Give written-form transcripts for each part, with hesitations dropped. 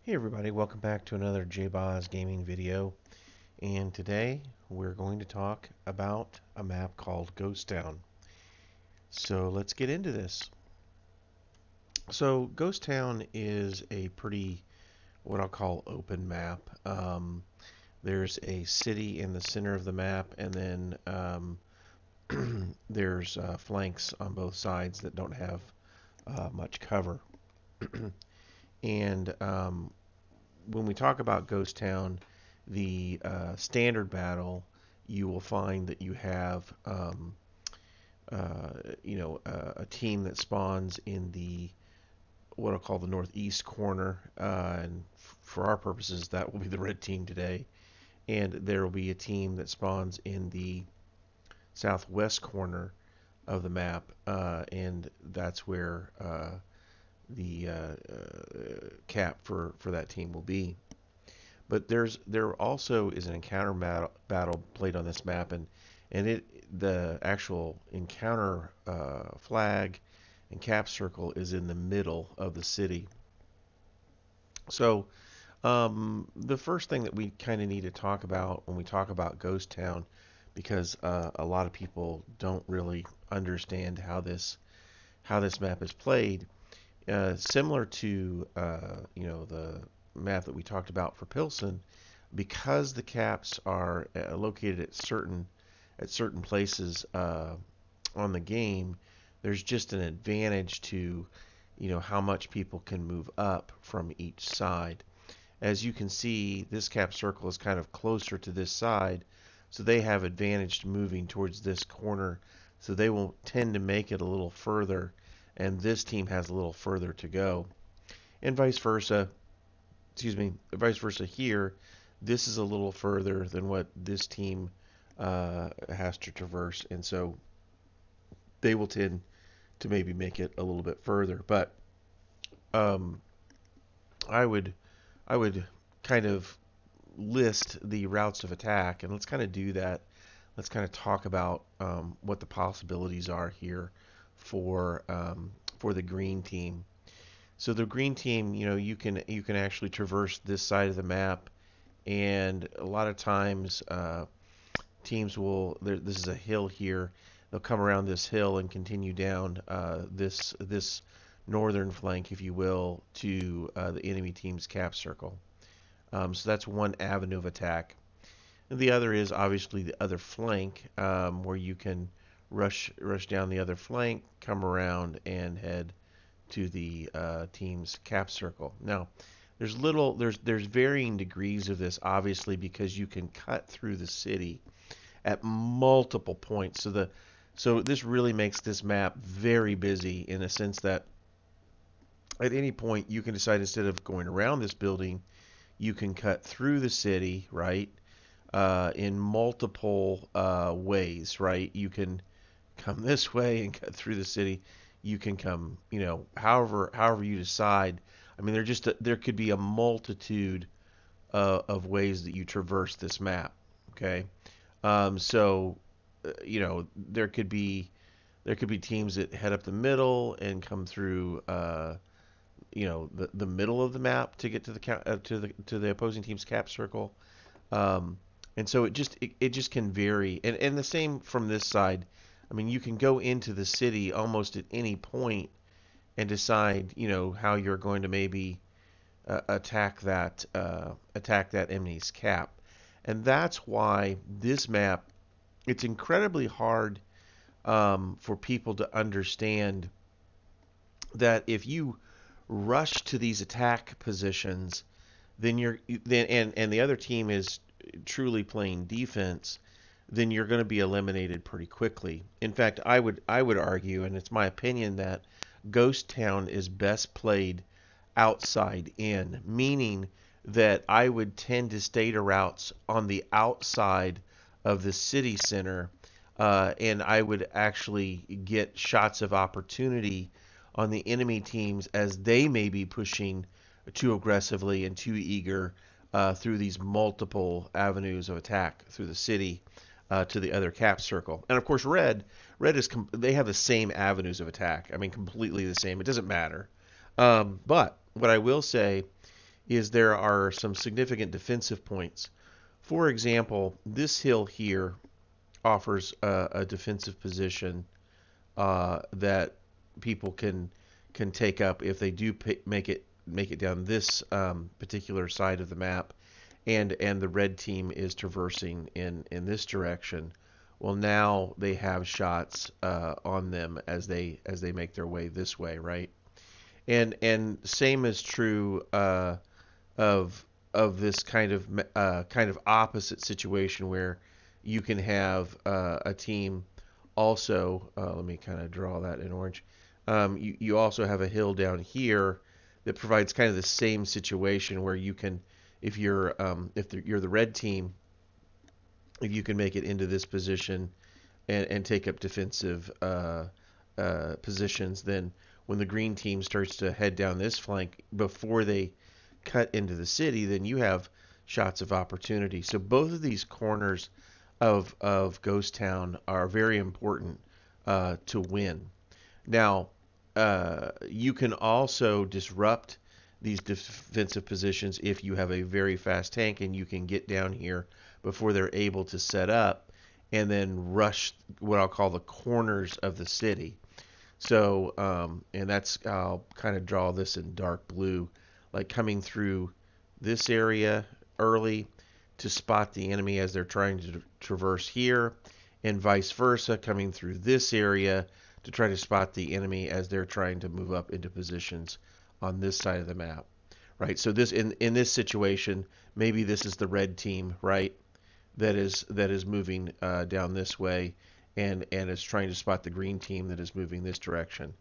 Hey everybody, welcome back to another JBoz gaming video. And today we're going to talk about a map called Ghost Town. So let's get into this. So Ghost Town is a pretty, what I'll call open map. There's a city in the center of the map, and then there's flanks on both sides that don't have much cover. And when we talk about Ghost Town, the standard battle, you will find that you have, a team that spawns in the what I'll call the northeast corner, and for our purposes, that will be the red team today. And there will be a team that spawns in the southwest corner of the map, and that's where the cap for that team will be. But there also is an encounter battle played on this map, and the actual encounter flag and cap circle is in the middle of the city. So the first thing that we kind of need to talk about when we talk about Ghost Town, because a lot of people don't really understand how this map is played, similar to the map that we talked about for Pilsen, because the caps are located at certain places on the game. There's just an advantage to how much people can move up from each side. As you can see, this cap circle is kind of closer to this side, so they have advantage moving towards this corner, so they will tend to make it a little further, and this team has a little further to go, and vice versa. Vice versa here. This is a little further than what this team has to traverse, and so they will tend to maybe make it a little bit further. But um, I would I would kind of list the routes of attack, and let's kind of do that. Let's kind of talk about what the possibilities are here for the green team. So the green team, you can actually traverse this side of the map, and a lot of times teams will. This is a hill here. They'll come around this hill and continue down this northern flank, if you will, to the enemy team's cap circle. So that's one avenue of attack. And the other is obviously the other flank, where you can rush down the other flank, come around, and head to the team's cap circle. Now, there's varying degrees of this, obviously, because you can cut through the city at multiple points. So this really makes this map very busy in the sense that at any point you can decide, instead of going around this building, you can cut through the city, right? In multiple ways, right? You can come this way and cut through the city. You can come, however you decide. I mean, there could be a multitude of ways that you traverse this map. Okay, so there could be teams that head up the middle and come through, the middle of the map to get to the opposing team's cap circle. And so it just can vary, and the same from this side. I mean, you can go into the city almost at any point and decide, how you're going to maybe attack that enemy's cap, and that's why this map, it's incredibly hard for people to understand that if you rush to these attack positions, and the other team is truly playing defense, then you're going to be eliminated pretty quickly. In fact, I would argue, and it's my opinion, that Ghost Town is best played outside in, meaning that I would tend to stay to routes on the outside of the city center, and I would actually get shots of opportunity on the enemy teams as they may be pushing too aggressively and too eager through these multiple avenues of attack through the city to the other cap circle. And of course, red is they have the same avenues of attack. I mean, completely the same. It doesn't matter. But what I will say is there are some significant defensive points. For example, this hill here offers a defensive position that people can take up if they do make it down this particular side of the map, and the red team is traversing in this direction. Well, now they have shots on them as they make their way this way, right? And same is true of this kind of opposite situation where you can have a team also. Let me kind of draw that in orange. You also have a hill down here that provides kind of the same situation where you can, if you're the red team, if you can make it into this position and take up defensive positions, then when the green team starts to head down this flank before they cut into the city, then you have shots of opportunity. So both of these corners of Ghost Town are very important to win. Now, you can also disrupt these defensive positions if you have a very fast tank and you can get down here before they're able to set up and then rush what I'll call the corners of the city. So, and I'll kind of draw this in dark blue, like coming through this area early to spot the enemy as they're trying to traverse here, and vice versa, coming through this area to try to spot the enemy as they're trying to move up into positions on this side of the map, right? So this in this situation, maybe this is the red team, right? That is moving down this way, and is trying to spot the green team that is moving this direction.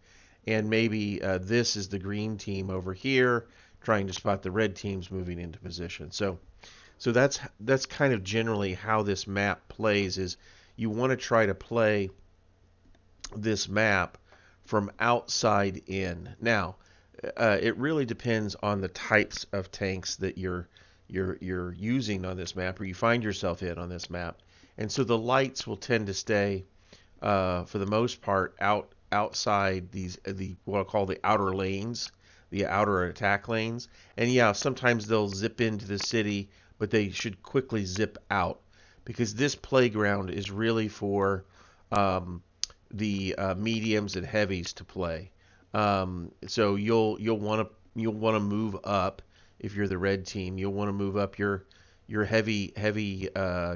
And maybe this is the green team over here trying to spot the red teams moving into position. So that's kind of generally how this map plays. Is you want to try to play this map from outside in. Now, it really depends on the types of tanks that you're using on this map, or you find yourself in on this map. And so the lights will tend to stay, for the most part, outside the what I'll call the outer lanes, the outer attack lanes. And yeah, sometimes they'll zip into the city, but they should quickly zip out, because this playground is really for the mediums and heavies to play. So you'll want to move up if you're the red team. You'll want to move up your heavy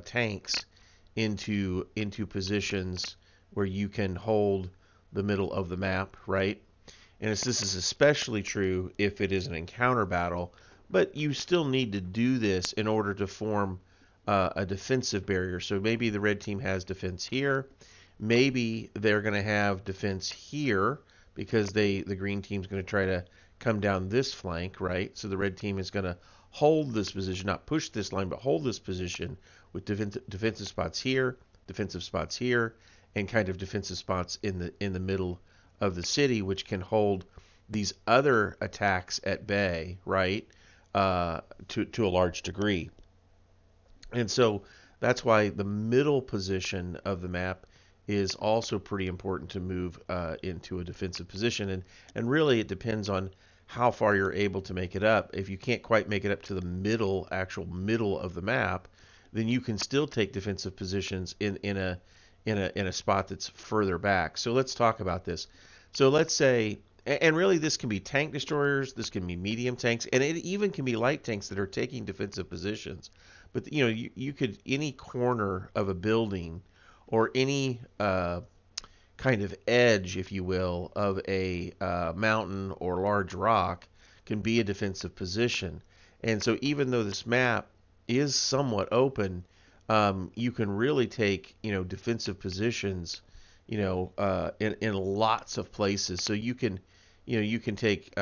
tanks into positions where you can hold the middle of the map, right? And this is especially true if it is an encounter battle, but you still need to do this in order to form a defensive barrier. So maybe the red team has defense here. Maybe they're going to have defense here because the green team's going to try to come down this flank, right? So the red team is going to hold this position, not push this line, but hold this position with defensive spots here, and kind of defensive spots in the middle of the city, which can hold these other attacks at bay, right? To a large degree. And so that's why the middle position of the map is also pretty important to move into a defensive position. And really it depends on how far you're able to make it up. If you can't quite make it up to the actual middle of the map, then you can still take defensive positions in a spot that's further back. So let's talk about this. So let's say, and really this can be tank destroyers, this can be medium tanks, and it even can be light tanks that are taking defensive positions. But you could, any corner of a building or any kind of edge, if you will, of a mountain or large rock can be a defensive position. And so even though this map is somewhat open, you can really take defensive positions in lots of places. So you can take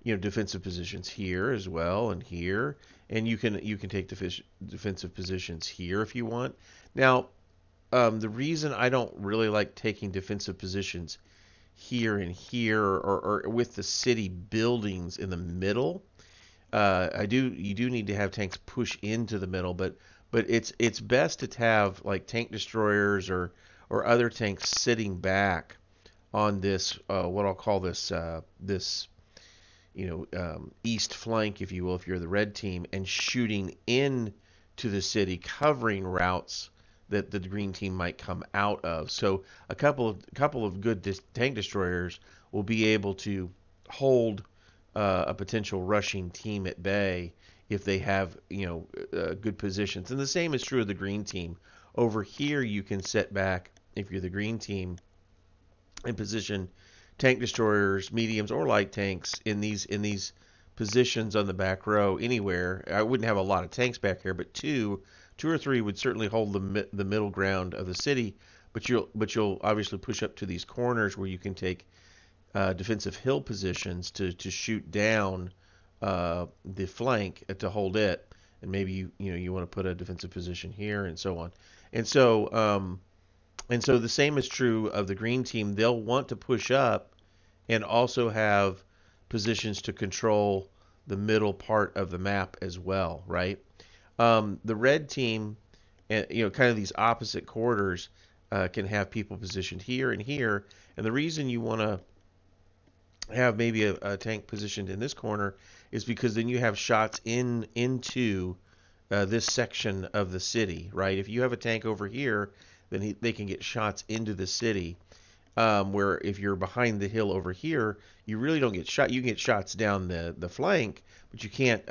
defensive positions here as well, and here, and you can take defensive positions here if you want. Now, the reason I don't really like taking defensive positions here and here, or with the city buildings in the middle, you do need to have tanks push into the middle, but it's best to have like tank destroyers or other tanks sitting back on this what I'll call this east flank, if you will, if you're the red team, and shooting in to the city, covering routes that the green team might come out of. So a couple of good tank destroyers will be able to hold a potential rushing team at bay if they have good positions. And the same is true of the green team. Over here, you can set back if you're the green team and position tank destroyers, mediums, or light tanks in these positions on the back row anywhere. I wouldn't have a lot of tanks back here, but two or three would certainly hold the middle ground of the city. But you'll obviously push up to these corners where you can take defensive hill positions to shoot down the flank to hold it, and maybe you want to put a defensive position here and so on, and so the same is true of the green team. They'll want to push up and also have positions to control the middle part of the map as well, right? The red team, kind of these opposite quarters, can have people positioned here and here. And the reason you want to have maybe a tank positioned in this corner is because then you have shots into this section of the city, right? If you have a tank over here, then they can get shots into the city. Where if you're behind the hill over here, you really don't get shot. You can get shots down the flank, but you can't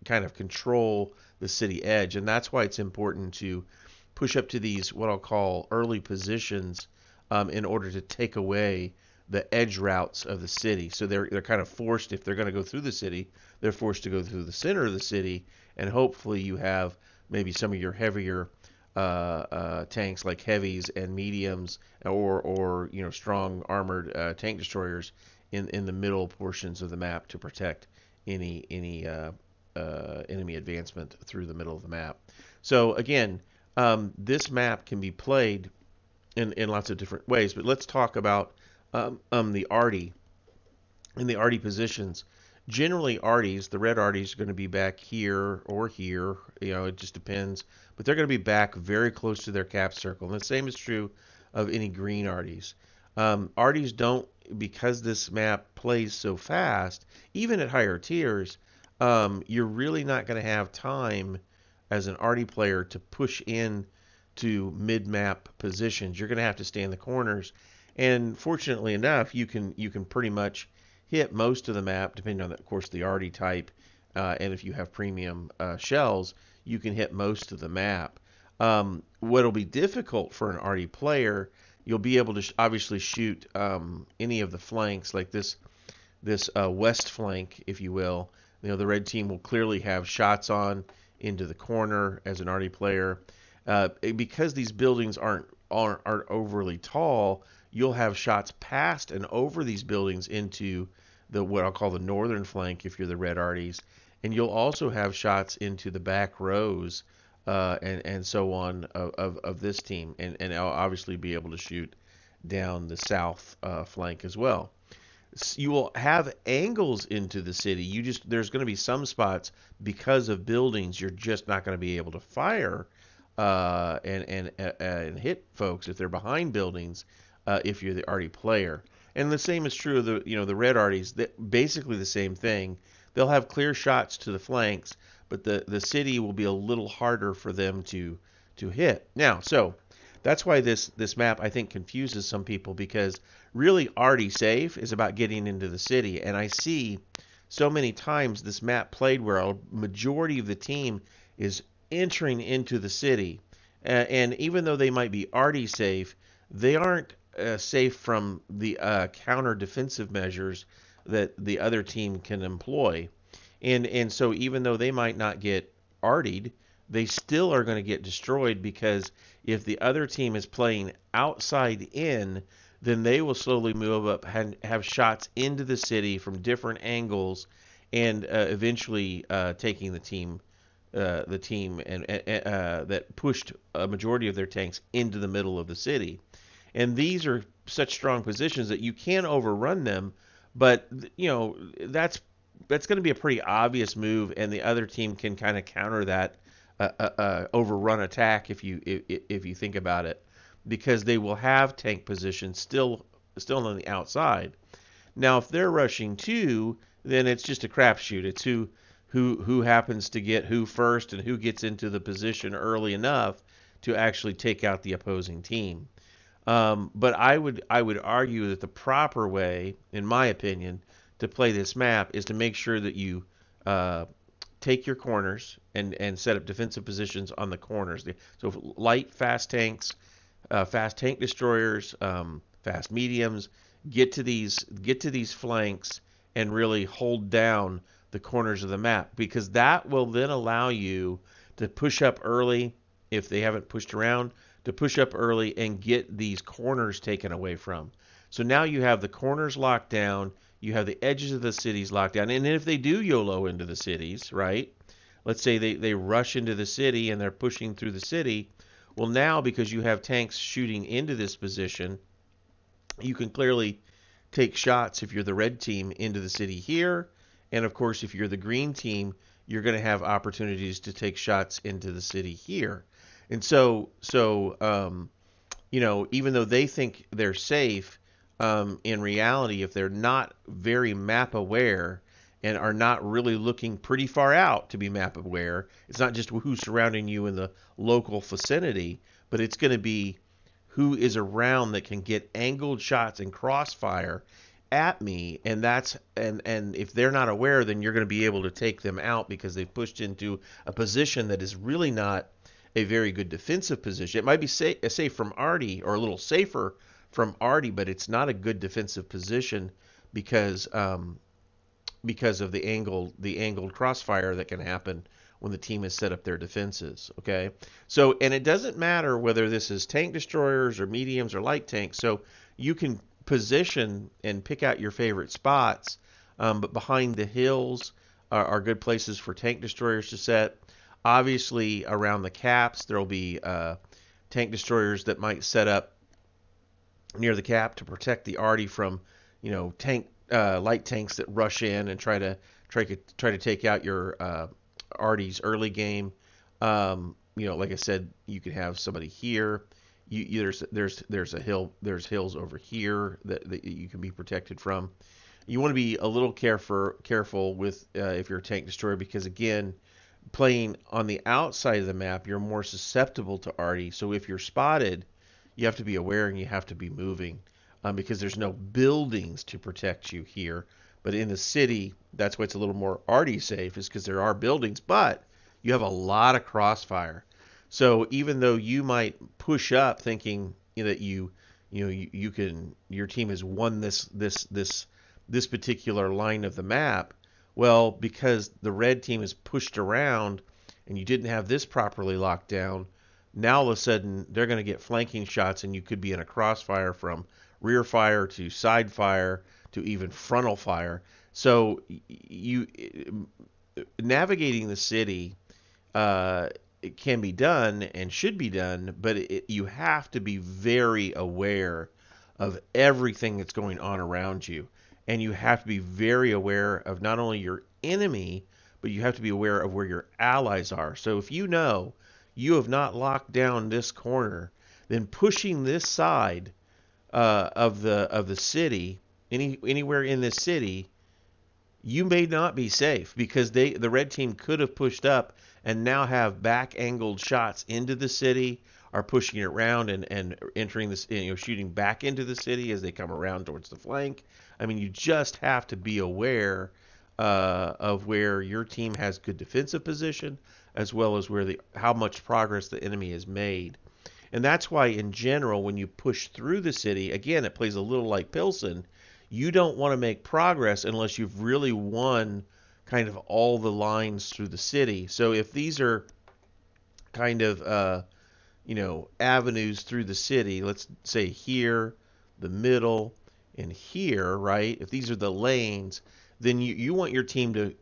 kind of control the city edge. And that's why it's important to push up to these, what I'll call early positions, in order to take away the edge routes of the city. So they're kind of forced, if they're going to go through the city, they're forced to go through the center of the city, and hopefully you have maybe some of your heavier tanks like heavies and mediums, or strong armored tank destroyers in the middle portions of the map to protect any enemy advancement through the middle of the map. So again, this map can be played in lots of different ways, but let's talk about the arty and the arty positions. Generally, arties, the red arties, are going to be back here or here. It just depends. But they're going to be back very close to their cap circle. And the same is true of any green arties. Arties don't, because this map plays so fast, even at higher tiers, you're really not going to have time as an arty player to push in to mid-map positions. You're going to have to stay in the corners. And fortunately enough, you can pretty much hit most of the map, depending on, of course, the arty type, and if you have premium shells, you can hit most of the map. What'll be difficult for an arty player, you'll be able to obviously shoot any of the flanks, like this west flank, if you will. The red team will clearly have shots on into the corner as an arty player. Because these buildings aren't overly tall, you'll have shots past and over these buildings into what I'll call the northern flank if you're the red arties, and you'll also have shots into the back rows and so on of this team, and I'll obviously be able to shoot down the south flank as well. You will have angles into the city. There's going to be some spots because of buildings you're just not going to be able to fire and hit folks if they're behind buildings. If you're the arty player. And the same is true of the red arties. Basically the same thing. They'll have clear shots to the flanks, but the city will be a little harder for them to hit. Now, so that's why this map, I think, confuses some people, because really arty safe is about getting into the city. And I see so many times this map played where a majority of the team is entering into the city. And even though they might be arty safe, they aren't safe from the counter defensive measures that the other team can employ. And so even though they might not get artied, they still are going to get destroyed, because if the other team is playing outside in, then they will slowly move up and have shots into the city from different angles, and eventually taking the team and that pushed a majority of their tanks into the middle of the city. And these are such strong positions that you can overrun them, but that's going to be a pretty obvious move, and the other team can kind of counter that overrun attack if you think about it, because they will have tank positions still on the outside. Now, if they're rushing too, then it's just a crapshoot. It's who happens to get who first and who gets into the position early enough to actually take out the opposing team. But I would argue that the proper way, in my opinion, to play this map is to make sure that you uh, take your corners and set up defensive positions on the corners. So light, fast tank destroyers, fast mediums, get to these flanks and really hold down the corners of the map, because that will then allow you to push up early if they haven't pushed around, to push up early and get these corners taken away from. So now you have the corners locked down, you have the edges of the cities locked down, and if they do YOLO into the cities, right? Let's say they rush into the city and they're pushing through the city. Well, now because you have tanks shooting into this position, you can clearly take shots if you're the red team into the city here. And of course, if you're the green team, you're going to have opportunities to take shots into the city here. And even though they think they're safe, in reality, if they're not very map aware and are not really looking pretty far out to be map aware, it's not just who's surrounding you in the local vicinity, but it's going to be who is around that can get angled shots and crossfire at me, and if they're not aware, then you're going to be able to take them out because they've pushed into a position that is really not a very good defensive position. It might be safe from Artie, or a little safer from Artie, but it's not a good defensive position because of the angled crossfire that can happen when the team has set up their defenses. Okay, so and it doesn't matter whether this is tank destroyers or mediums or light tanks. So you can position and pick out your favorite spots, but behind the hills are good places for tank destroyers to set. Obviously, around the caps, there will be tank destroyers that might set up near the cap to protect the arty from, light tanks that rush in and try to take out your arties early game. Like I said, you can have somebody here. There's a hill. There's hills over here that you can be protected from. You want to be a little careful with if you're a tank destroyer, because again, playing on the outside of the map, you're more susceptible to arty. So if you're spotted, you have to be aware and you have to be moving, because there's no buildings to protect you here. But in the city, that's why it's a little more arty safe, is because there are buildings, but you have a lot of crossfire. So even though you might push up thinking that you can, your team has won this particular line of the map, well, because the red team is pushed around and you didn't have this properly locked down, now all of a sudden they're going to get flanking shots and you could be in a crossfire from rear fire to side fire to even frontal fire. So you navigating the city, it can be done and should be done, but you have to be very aware of everything that's going on around you. And you have to be very aware of not only your enemy, but you have to be aware of where your allies are. So if you know you have not locked down this corner, then pushing this side of the city, anywhere in this city, you may not be safe, because the red team could have pushed up and now have back angled shots into the city, are pushing it around and entering this, shooting back into the city as they come around towards the flank. I mean, you just have to be aware of where your team has good defensive position, as well as how much progress the enemy has made. And that's why, in general, when you push through the city, again, it plays a little like Pilsen. You don't want to make progress unless you've really won kind of all the lines through the city. So if these are kind of avenues through the city, let's say here, the middle, and here, right? If these are the lanes, then you want your team to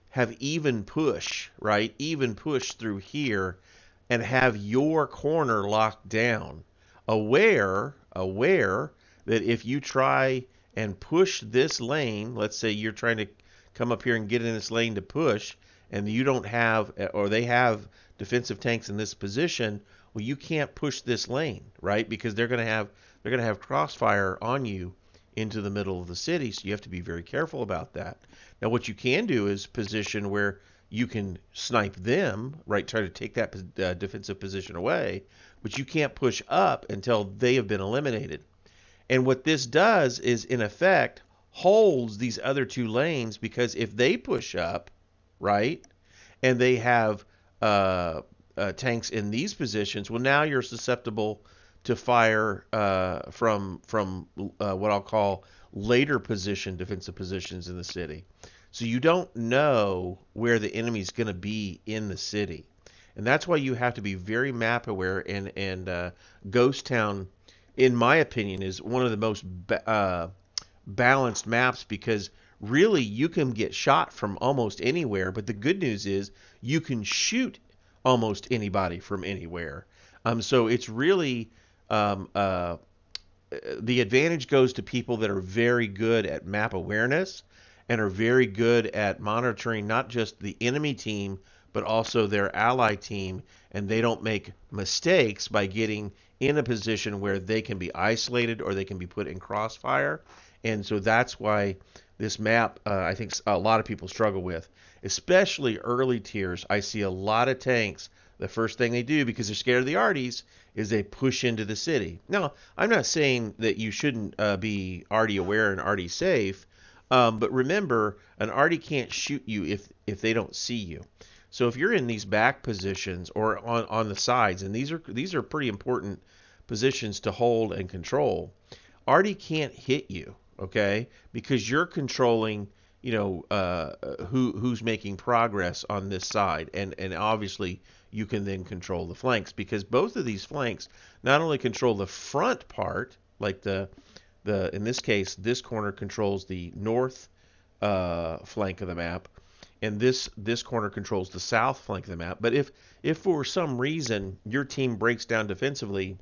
have even push, right? Even push through here and have your corner locked down. Aware that if you try and push this lane, let's say you're trying to come up here and get in this lane to push, and you don't have, or they have defensive tanks in this position, well, you can't push this lane, right? Because they're going to have crossfire on you into the middle of the city, so you have to be very careful about that. Now, what you can do is position where you can snipe them, right? Try to take that defensive position away, but you can't push up until they have been eliminated. And what this does is, in effect, holds these other two lanes because if they push up, right, and they have tanks in these positions, well, now you're susceptible to fire from what I'll call later position defensive positions in the city. So you don't know where the enemy's going to be in the city, and that's why you have to be very map aware. And Ghost Town, in my opinion, is one of the most balanced maps because really you can get shot from almost anywhere. But the good news is you can shoot almost anybody from anywhere. So it's really the advantage goes to people that are very good at map awareness and are very good at monitoring not just the enemy team but also their ally team, and they don't make mistakes by getting in a position where they can be isolated or they can be put in crossfire. And so that's why this map, I think a lot of people struggle with, especially early tiers. I see a lot of tanks. The first thing they do, because they're scared of the arties, is they push into the city. Now, I'm not saying that you shouldn't be arty aware and arty safe, but remember, an arty can't shoot you if they don't see you. So if you're in these back positions or on the sides, and these are pretty important positions to hold and control, arty can't hit you, okay? Because you're controlling, who's making progress on this side, and obviously you can then control the flanks because both of these flanks not only control the front part, like the in this case this corner controls the north flank of the map, and this corner controls the south flank of the map. But if for some reason your team breaks down defensively,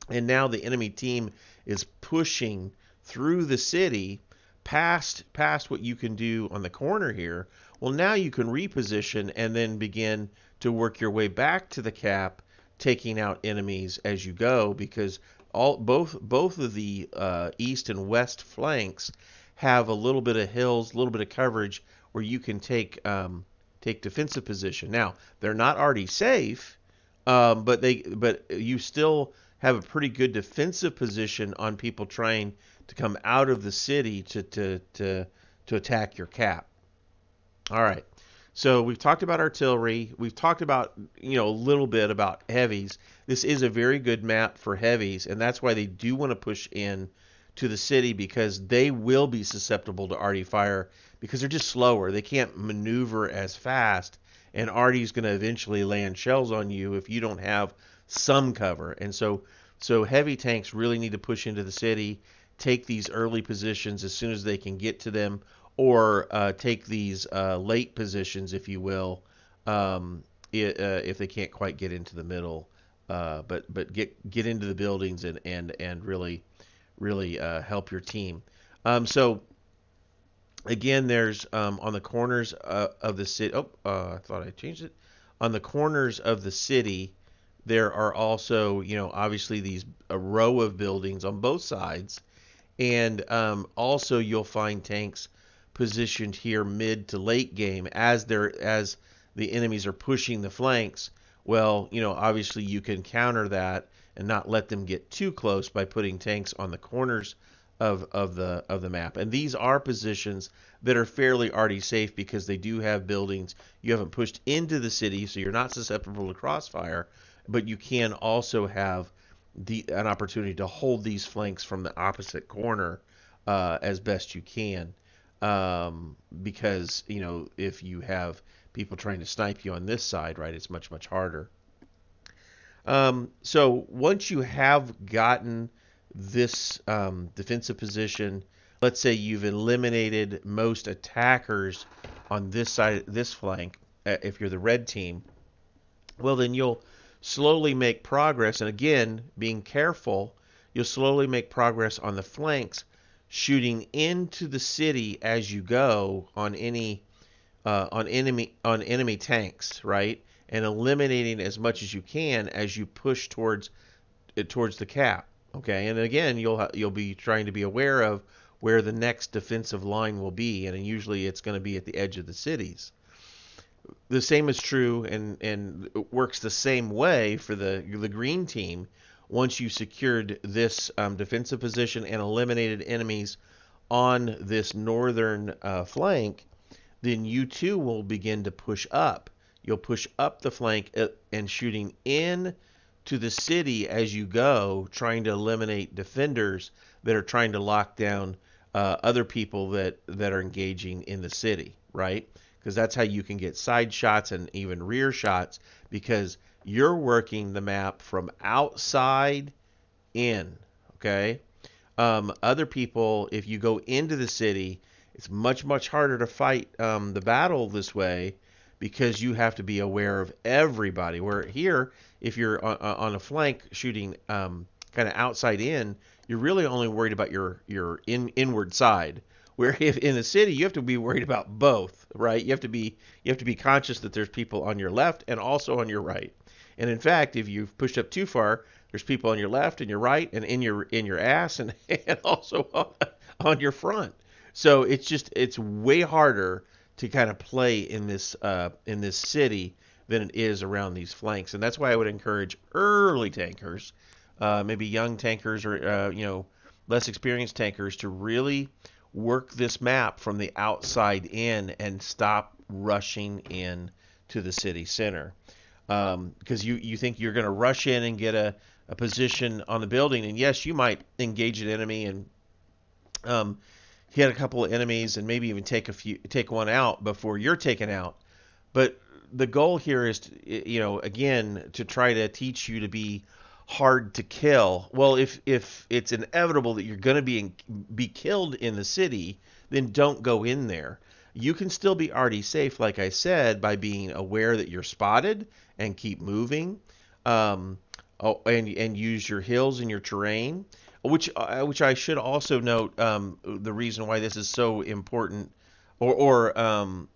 and now the enemy team is pushing through the city past what you can do on the corner here, well, now you can reposition and then begin to work your way back to the cap, taking out enemies as you go, because both of the east and west flanks have a little bit of hills, a little bit of coverage where you can take defensive position. Now, they're not already safe, but you still have a pretty good defensive position on people trying to come out of the city to attack your cap. All right. So we've talked about artillery. We've talked about, a little bit about heavies. This is a very good map for heavies, and that's why they do want to push in to the city, because they will be susceptible to arty fire because they're just slower. They can't maneuver as fast, and arty's going to eventually land shells on you if you don't have some cover. And so heavy tanks really need to push into the city, take these early positions as soon as they can get to them, or take these late positions, if you will, if they can't quite get into the middle. But get into the buildings and really help your team. So again, there's on the corners of the city. Oh, I thought I changed it. On the corners of the city, there are also, obviously a row of buildings on both sides, and also you'll find tanks positioned here mid to late game as the enemies are pushing the flanks. Well, obviously you can counter that and not let them get too close by putting tanks on the corners of the map. And these are positions that are fairly arty safe because they do have buildings. You haven't pushed into the city, so you're not susceptible to crossfire, but you can also have an opportunity to hold these flanks from the opposite corner as best you can. Because, if you have people trying to snipe you on this side, right, it's much, much harder. So once you have gotten this defensive position, let's say you've eliminated most attackers on this side, this flank, if you're the red team, well, then you'll slowly make progress. And again, being careful, you'll slowly make progress on the flanks, shooting into the city as you go on enemy tanks, right? And eliminating as much as you can as you push towards the cap. Okay, and again, you'll be trying to be aware of where the next defensive line will be, and usually it's going to be at the edge of the cities. The same is true, and it works the same way for the green team. Once you secured this defensive position and eliminated enemies on this northern flank, then you too will begin to push up. You'll push up the flank and shooting in to the city as you go, trying to eliminate defenders that are trying to lock down other people that are engaging in the city, right? Because that's how you can get side shots and even rear shots because you're working the map from outside in, okay? Other people, if you go into the city, it's much, much harder to fight the battle this way because you have to be aware of everybody. Where here, if you're on a flank shooting kind of outside in, you're really only worried about your inward side. Where if in a city, you have to be worried about both, right? You have to be conscious that there's people on your left and also on your right. And in fact, if you've pushed up too far, there's people on your left and your right and in your ass and also on your front. So it's way harder to kind of play in this city than it is around these flanks, and that's why I would encourage early tankers, maybe young tankers or less experienced tankers, to really work this map from the outside in and stop rushing in to the city center. Because you think you're going to rush in and get a position on the building, and yes, you might engage an enemy and hit a couple of enemies and maybe even take one out before you're taken out. But the goal here is again, to try to teach you to be hard to kill. Well, if it's inevitable that you're going to be killed in the city, then don't go in there. You can still be already safe, like I said, by being aware that you're spotted and keep moving, and use your hills and your terrain. Which I should also note, the reason why this is so important, or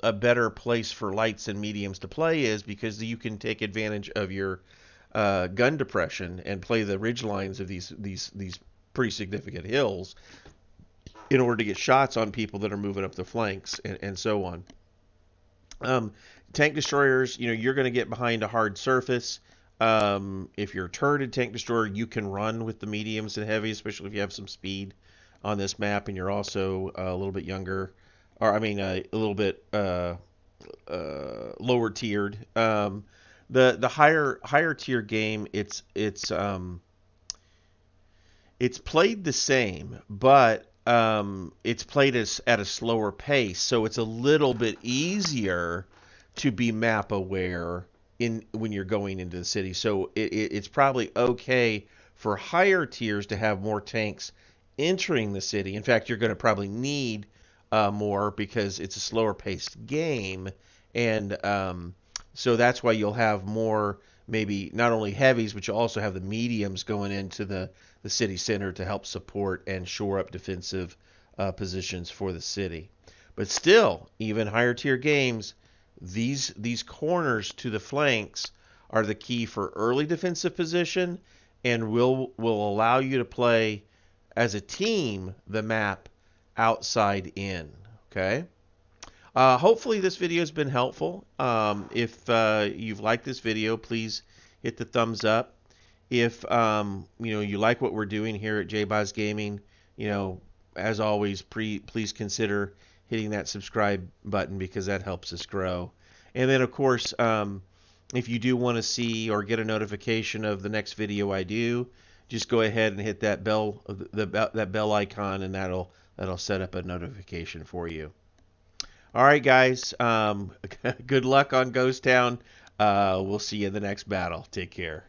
a better place for lights and mediums to play, is because you can take advantage of your gun depression and play the ridge lines of these pretty significant hills in order to get shots on people that are moving up the flanks and so on. Tank destroyers, you're going to get behind a hard surface. If you're a turreted tank destroyer, you can run with the mediums and heavies, especially if you have some speed on this map and you're also a little bit younger, or I mean a little bit lower tiered. The higher tier game, it's played the same, but it's played at a slower pace, so it's a little bit easier to be map aware when you're going into the city. So it's probably okay for higher tiers to have more tanks entering the city. In fact, you're going to probably need more because it's a slower paced game, and so that's why you'll have more, maybe not only heavies, but you'll also have the mediums going into the city center to help support and shore up defensive positions for the city. But still, even higher tier games, these corners to the flanks are the key for early defensive position, and will allow you to play as a team the map outside in. Okay. Hopefully this video has been helpful. If you've liked this video, please hit the thumbs up. If you like what we're doing here at JBoz Gaming, as always, please consider hitting that subscribe button because that helps us grow. And then, of course, if you do want to see or get a notification of the next video I do, just go ahead and hit that bell icon, and that'll set up a notification for you. All right, guys. Good luck on Ghost Town. We'll see you in the next battle. Take care.